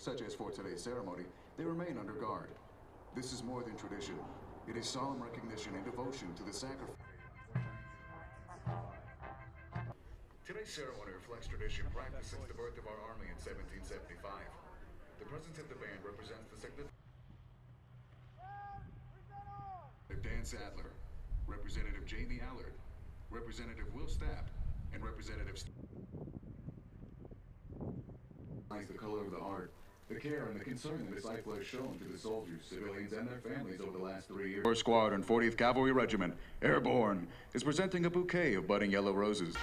such as for today's ceremony, they remain under guard. This is more than tradition. It is solemn recognition and devotion to the sacrifice. Today's ceremony reflects tradition practiced since the birth of our Army in 1775. The presence of the band represents the significance. Dan Sadler, Representative Jamie Allard, Representative Will Stapp, and Representative the color of the heart, the care and the concern that Ms. Eifler has shown to the soldiers, civilians, and their families over the last 3 years. 4th Squadron, 40th Cavalry Regiment, Airborne, is presenting a bouquet of budding yellow roses.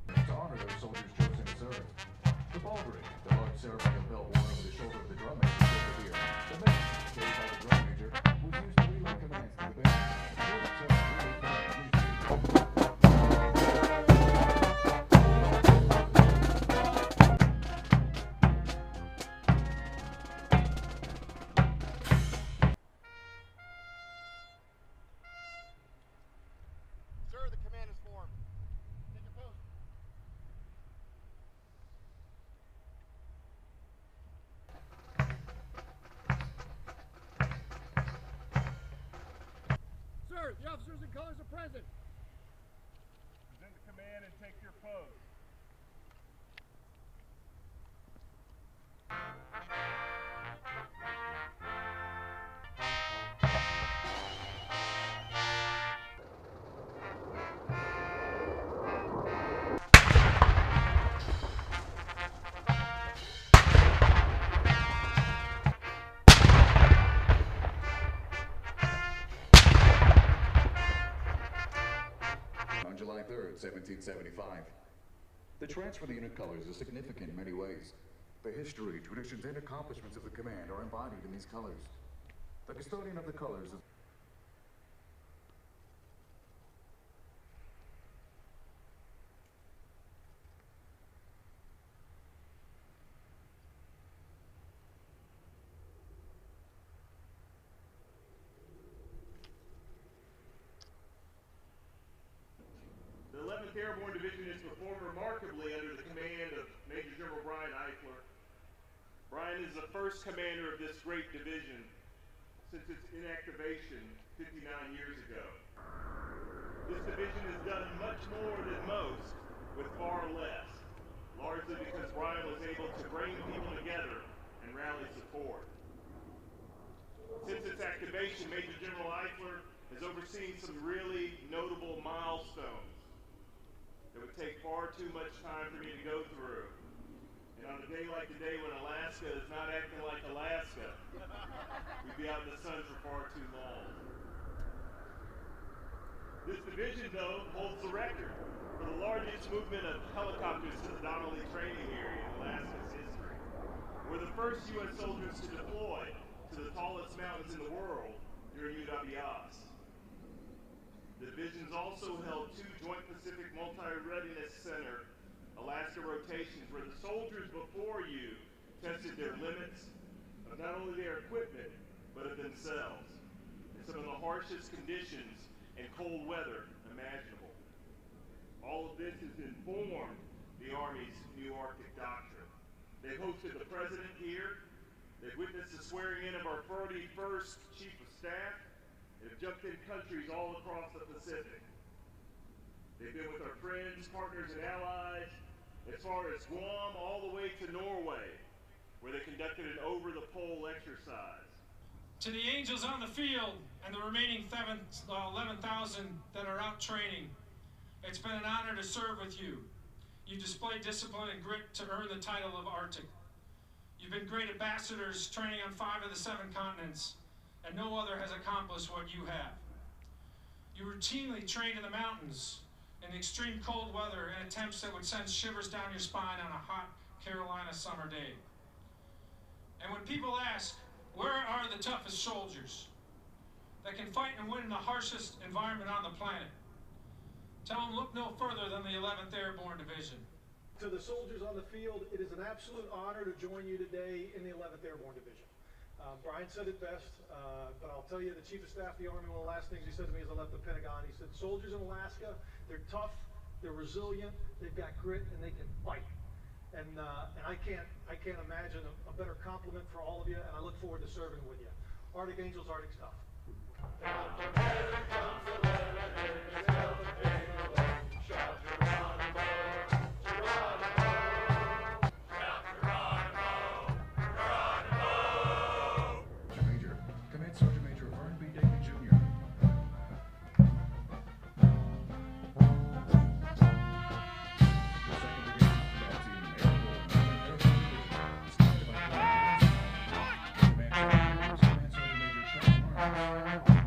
To honor those soldiers chosen to serve. The ball break, the large ceremonial belt worn over the shoulder of the drum major over here. The medal, carried by the drum major, was used to relay commands to the band. Sir, the command is formed. Take your post. Sir, the officers and colors are present. Present the command and take your pose. On July 3rd, 1775. The transfer of the unit colors is significant in many ways. The history, traditions, and accomplishments of the command are embodied in these colors. The custodian of the colors is The 11th Airborne Division has performed remarkably under the command of Major General Brian Eifler. Brian is the first commander of this great division since its inactivation 59 years ago. This division has done much more than most with far less, largely because Brian was able to bring people together and rally support. Since its activation, Major General Eifler has overseen some really notable milestones that would take far too much time for me to go through. And on a day like today when Alaska is not acting like Alaska, we'd be out in the sun for far too long. This division, though, holds the record for the largest movement of helicopters to the Donnelly training area in Alaska's history. We're the first U.S. soldiers to deploy to the tallest mountains in the world during UWIAS. The division's also held 2 Joint Pacific Multi-Readiness Center Alaska rotations where the soldiers before you tested their limits of not only their equipment, but of themselves in some of the harshest conditions and cold weather imaginable. All of this has informed the Army's new Arctic doctrine. They've hosted the President here. They've witnessed the swearing in of our 41st Chief of Staff. They've jumped in countries all across the Pacific. They've been with our friends, partners, and allies as far as Guam all the way to Norway, where they conducted an over-the-pole exercise. To the angels on the field and the remaining 11,000 that are out training, it's been an honor to serve with you. You displayed discipline and grit to earn the title of Arctic. You've been great ambassadors training on 5 of the 7 continents, and no other has accomplished what you have. You routinely trained in the mountains in extreme cold weather in attempts that would send shivers down your spine on a hot Carolina summer day. And when people ask, where are the toughest soldiers that can fight and win in the harshest environment on the planet? Tell them look no further than the 11th Airborne Division. To the soldiers on the field, it is an absolute honor to join you today in the 11th Airborne Division. Brian said it best, but I'll tell you, the Chief of Staff of the Army, one of the last things he said to me as I left the Pentagon, he said, soldiers in Alaska, they're tough, they're resilient, they've got grit, and they can fight. And I can't imagine a better compliment for all of you, and I look forward to serving with you. Arctic Angels, Arctic stuff. Major, Command Sergeant Major Vern B. Daly Jr. The 2nd Brigade Combat Team, Airborne Division, started by Command Sergeant Major Charles Martin.